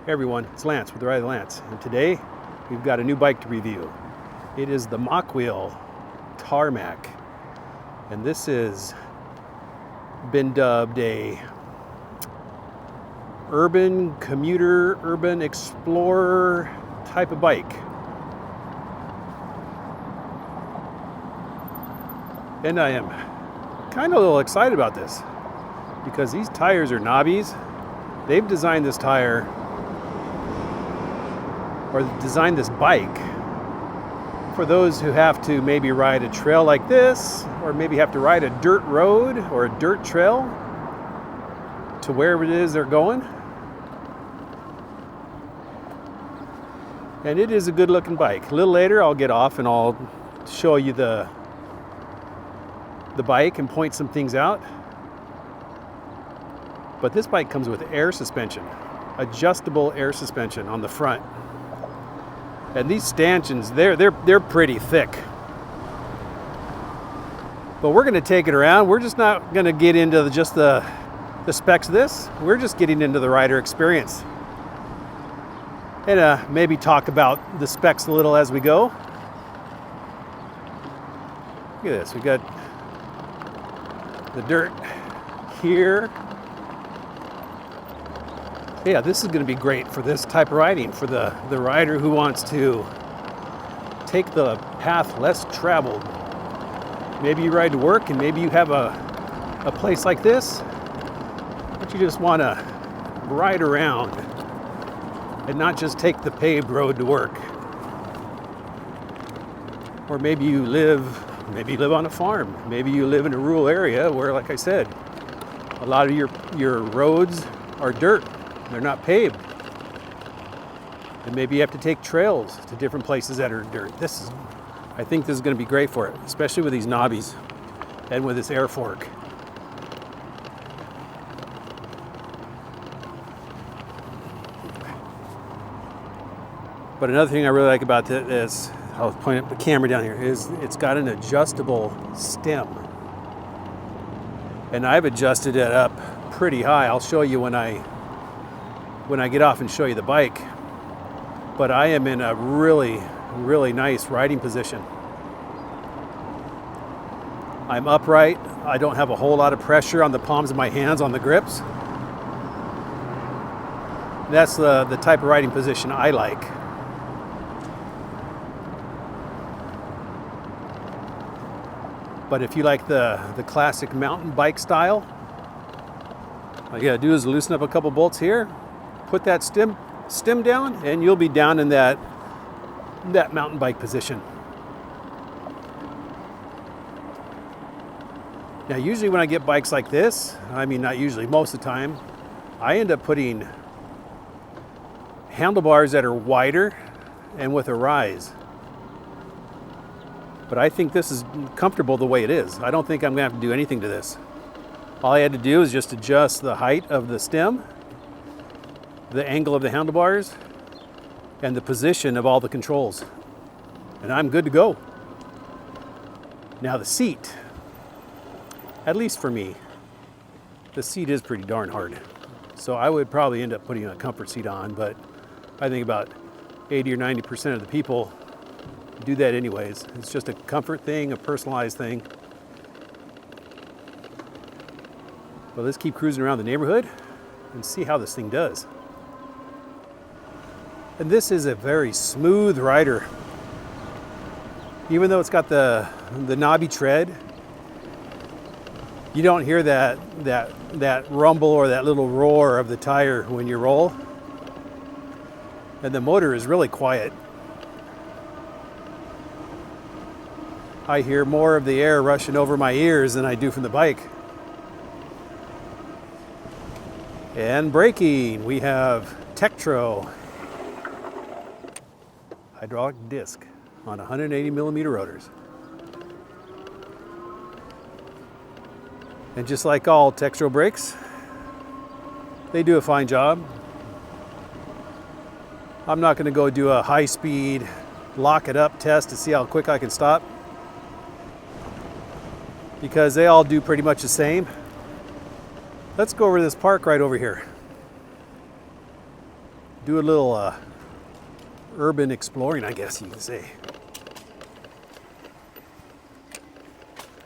Hey everyone, it's Lance with Ride Lance, and today we've got a new bike to review. It is the Mokwheel Tarmac, and this has been dubbed a urban commuter, urban explorer type of bike. And I am kind of a little excited about this because these tires are knobbies. They've designed this tire, or designed this bike, for those who have to maybe ride a trail like this, or maybe have to ride a dirt road or a dirt trail to wherever it is they're going. And it is a good looking bike. A little later I'll get off and I'll show you the bike and point some things out. But this bike comes with air suspension, adjustable air suspension on the front. And these stanchions, they're pretty thick. But we're going to take it around. We're just not going to get into just the specs of this. We're just getting into the rider experience. And maybe talk about the specs a little as we go. Look at this. We got the dirt here. Yeah, this is going to be great for this type of riding, for the rider who wants to take the path less traveled. Maybe you ride to work and maybe you have a place like this, but you just want to ride around and not just take the paved road to work. Or maybe you live on a farm. Maybe you live in a rural area where, like I said, a lot of your roads are dirt. They're not paved. And maybe you have to take trails to different places that are dirt. I think this is going to be great for it, especially with these knobbies and with this air fork. But another thing I really like about this, I'll point the camera down here, is it's got an adjustable stem. And I've adjusted it up pretty high. I'll show you when I get off and show you the bike. But I am in a really, really nice riding position. I'm upright. I don't have a whole lot of pressure on the palms of my hands on the grips. That's the type of riding position I like. But if you like the classic mountain bike style, all you gotta do is loosen up a couple bolts here, put that stem down, and you'll be down in that mountain bike position. Now, usually when I get bikes like this, I mean, not usually, most of the time, I end up putting handlebars that are wider and with a rise. But I think this is comfortable the way it is. I don't think I'm gonna have to do anything to this. All I had to do is just adjust the height of the stem, the angle of the handlebars, and the position of all the controls. And I'm good to go. Now the seat, at least for me, the seat is pretty darn hard. So I would probably end up putting a comfort seat on, but I think about 80 or 90% of the people do that anyways. It's just a comfort thing, a personalized thing. But let's keep cruising around the neighborhood and see how this thing does. And this is a very smooth rider. Even though it's got the knobby tread, you don't hear that rumble or that little roar of the tire when you roll. And the motor is really quiet. I hear more of the air rushing over my ears than I do from the bike. And braking, we have Tektro hydraulic disc on 180 millimeter rotors. And just like all Tektro brakes, they do a fine job. I'm not going to go do a high-speed lock it up test to see how quick I can stop, because they all do pretty much the same. Let's go over to this park right over here. do a little urban exploring, I guess you can say.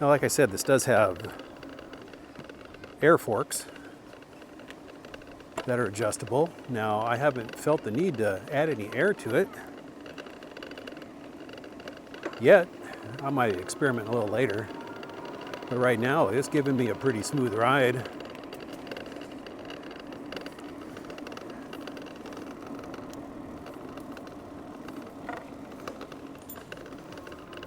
Now, like I said, this does have air forks that are adjustable. Now, I haven't felt the need to add any air to it yet. I might experiment a little later, but right now it's giving me a pretty smooth ride.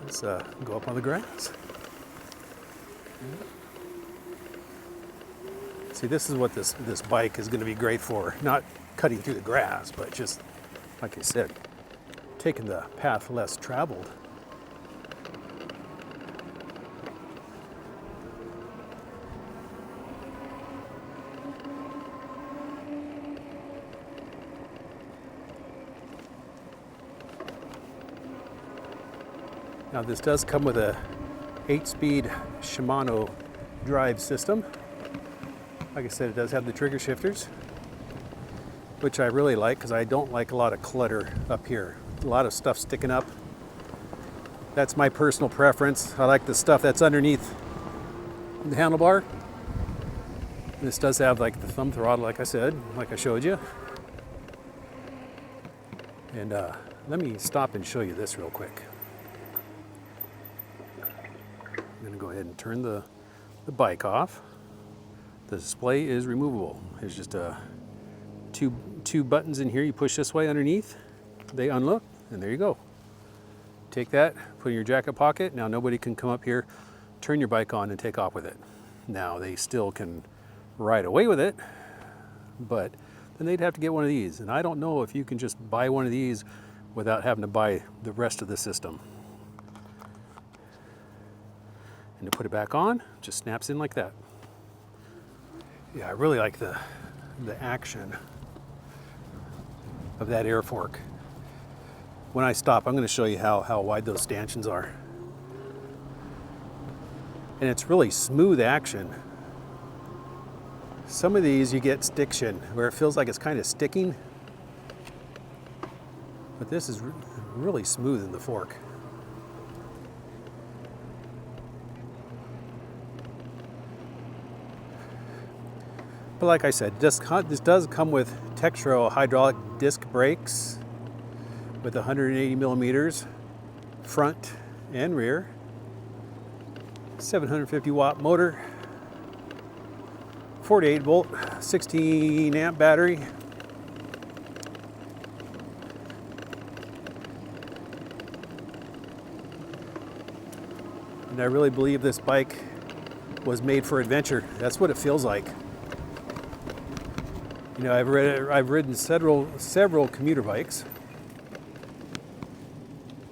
Let's go up on the grass. See, this is what this bike is going to be great for. Not cutting through the grass, but just, like I said, taking the path less traveled. Now, this does come with a 8-speed Shimano drive system. Like I said, it does have the trigger shifters, which I really like because I don't like a lot of clutter up here. A lot of stuff sticking up. That's my personal preference. I like the stuff that's underneath the handlebar. This does have like the thumb throttle, like I said, like I showed you. And let me stop and show you this real quick. I'm going to go ahead and turn the bike off. The display is removable. There's just two buttons in here. You push this way underneath, they unlock, and there you go. Take that, put it in your jacket pocket. Now nobody can come up here, turn your bike on, and take off with it. Now they still can ride away with it, but then they'd have to get one of these. And I don't know if you can just buy one of these without having to buy the rest of the system. And to put it back on, just snaps in like that. Yeah, I really like the action of that air fork. When I stop, I'm going to show you how wide those stanchions are. And it's really smooth action. Some of these you get stiction, where it feels like it's kind of sticking. But this is really smooth in the fork. But like I said, this does come with Tektro hydraulic disc brakes with 180 millimeters front and rear, 750 watt motor, 48 volt, 16 amp battery. And I really believe this bike was made for adventure. That's what it feels like. You know, I've ridden several commuter bikes,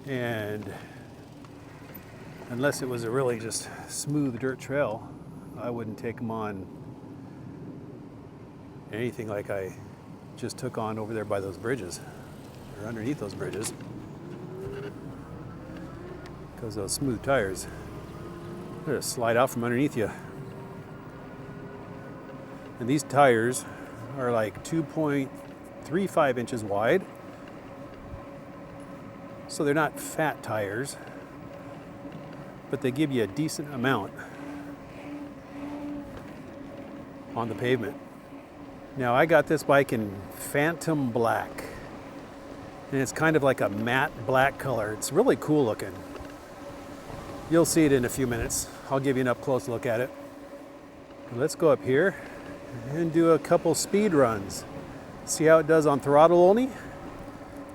and unless it was a really just smooth dirt trail, I wouldn't take them on anything like I just took on over there by those bridges, or underneath those bridges, because those smooth tires, they're gonna slide out from underneath you. And these tires are like 2.35 inches wide. So they're not fat tires, but they give you a decent amount on the pavement. Now, I got this bike in Phantom Black, and it's kind of like a matte black color. It's really cool looking. You'll see it in a few minutes. I'll give you an up close look at it. Let's go up here and do a couple speed runs. See how it does on throttle only,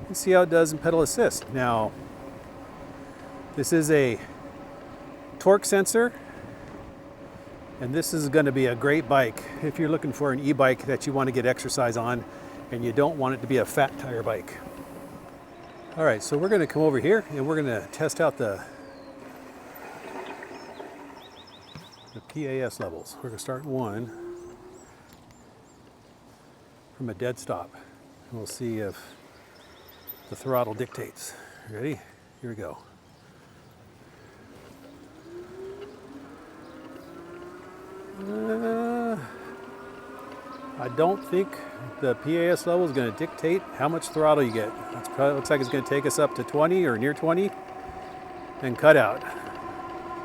and see how it does in pedal assist. Now, this is a torque sensor, and this is going to be a great bike if you're looking for an e-bike that you want to get exercise on and you don't want it to be a fat tire bike. All right, so we're going to come over here and we're going to test out the PAS levels. We're going to start one from a dead stop, and we'll see if the throttle dictates. Ready? Here we go. I don't think the PAS level is going to dictate how much throttle you get. It probably looks like it's going to take us up to 20 or near 20 and cut out.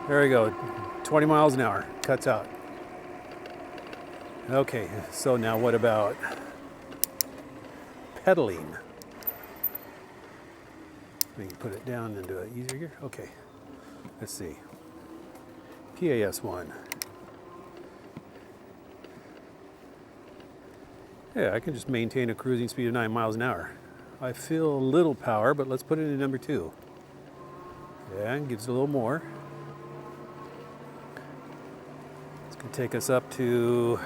There we go, 20 miles an hour, cuts out. Okay, so now what about pedaling? We can put it down and do it easier here. Okay, let's see. PAS 1. Yeah, I can just maintain a cruising speed of 9 miles an hour. I feel a little power, but let's put it in number 2. Yeah, it gives a little more. It's going to take us up to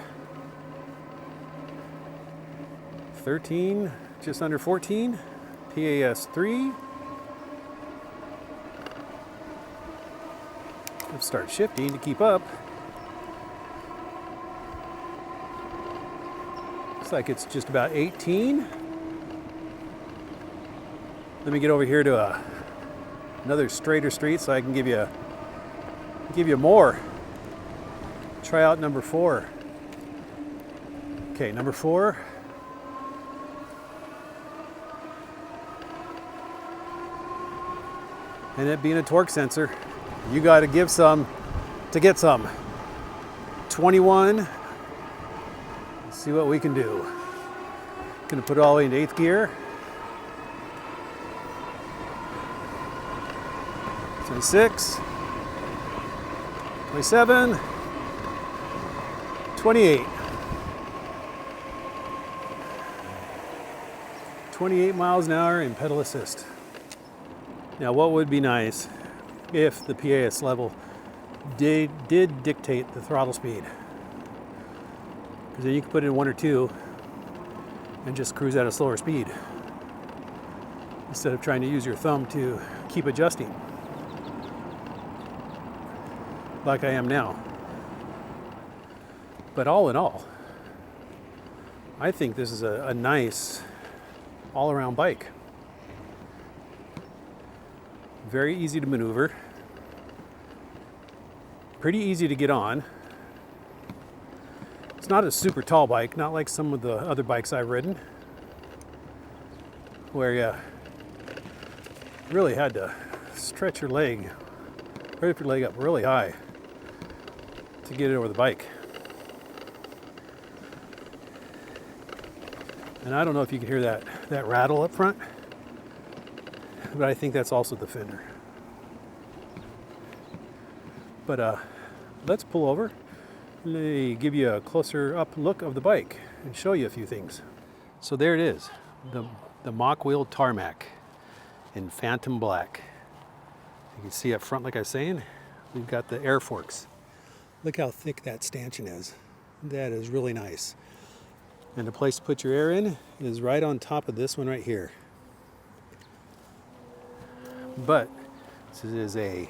13, just under 14. PAS 3. Let's start shifting to keep up. Looks like it's just about 18. Let me get over here to another straighter street so I can give you more. Try out number 4. Okay, number 4. And it being a torque sensor, you got to give some to get some. 21. Let's see what we can do. Gonna put it all the way into 8th gear. 26. 27. 28. 28 miles an hour in pedal assist. Now, what would be nice if the PAS level did dictate the throttle speed? Because then you can put in 1 or 2 and just cruise at a slower speed instead of trying to use your thumb to keep adjusting like I am now. But all in all, I think this is a nice all-around bike. Very easy to maneuver, pretty easy to get on. It's not a super tall bike, not like some of the other bikes I've ridden, where you really had to stretch your leg, raise your leg up really high to get it over the bike. And I don't know if you can hear that rattle up front, but I think that's also the fender. But let's pull over. Let me give you a closer up look of the bike and show you a few things. So there it is, the Mokwheel Tarmac in Phantom Black. You can see up front, like I was saying, we've got the air forks. Look how thick that stanchion is. That is really nice. And the place to put your air in is right on top of this one right here. But this is a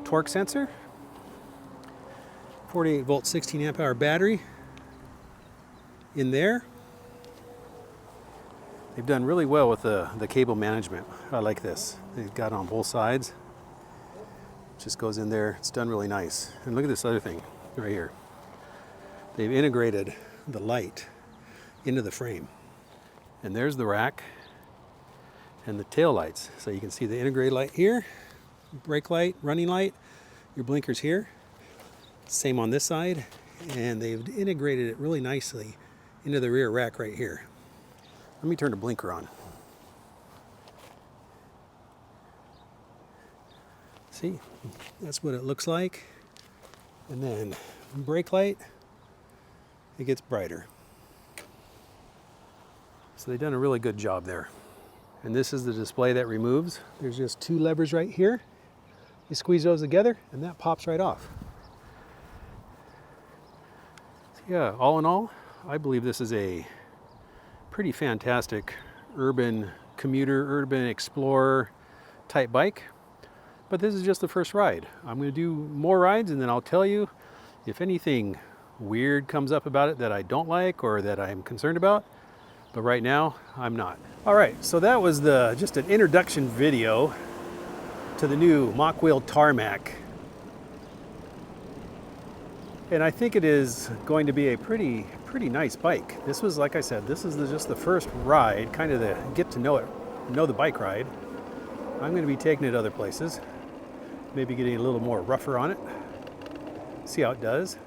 torque sensor, 48 volt 16 amp hour battery in there. They've done really well with the cable management. I like this. They've got it on both sides. Just goes in there. It's done really nice. And look at this other thing right here. They've integrated the light into the frame. And there's the rack and the tail lights. So you can see the integrated light here, brake light, running light, your blinkers here. Same on this side. And they've integrated it really nicely into the rear rack right here. Let me turn the blinker on. See, that's what it looks like. And then brake light, it gets brighter. So they've done a really good job there. And this is the display that removes. There's just 2 levers right here. You squeeze those together and that pops right off. So yeah, all in all, I believe this is a pretty fantastic urban commuter, urban explorer type bike. But this is just the first ride. I'm going to do more rides and then I'll tell you if anything weird comes up about it that I don't like or that I'm concerned about. But right now, I'm not. All right, so that was just an introduction video to the new Mokwheel Tarmac. And I think it is going to be a pretty pretty nice bike. This was, like I said, this is just the first ride, kind of the get to know the bike ride. I'm going to be taking it other places, maybe getting a little more rougher on it, see how it does.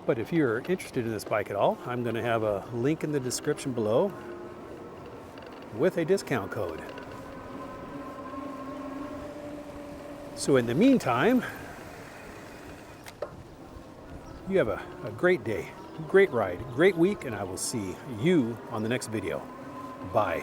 But if you're interested in this bike at all, I'm going to have a link in the description below with a discount code. So in the meantime, you have a great day, great ride, great week, and I will see you on the next video. Bye.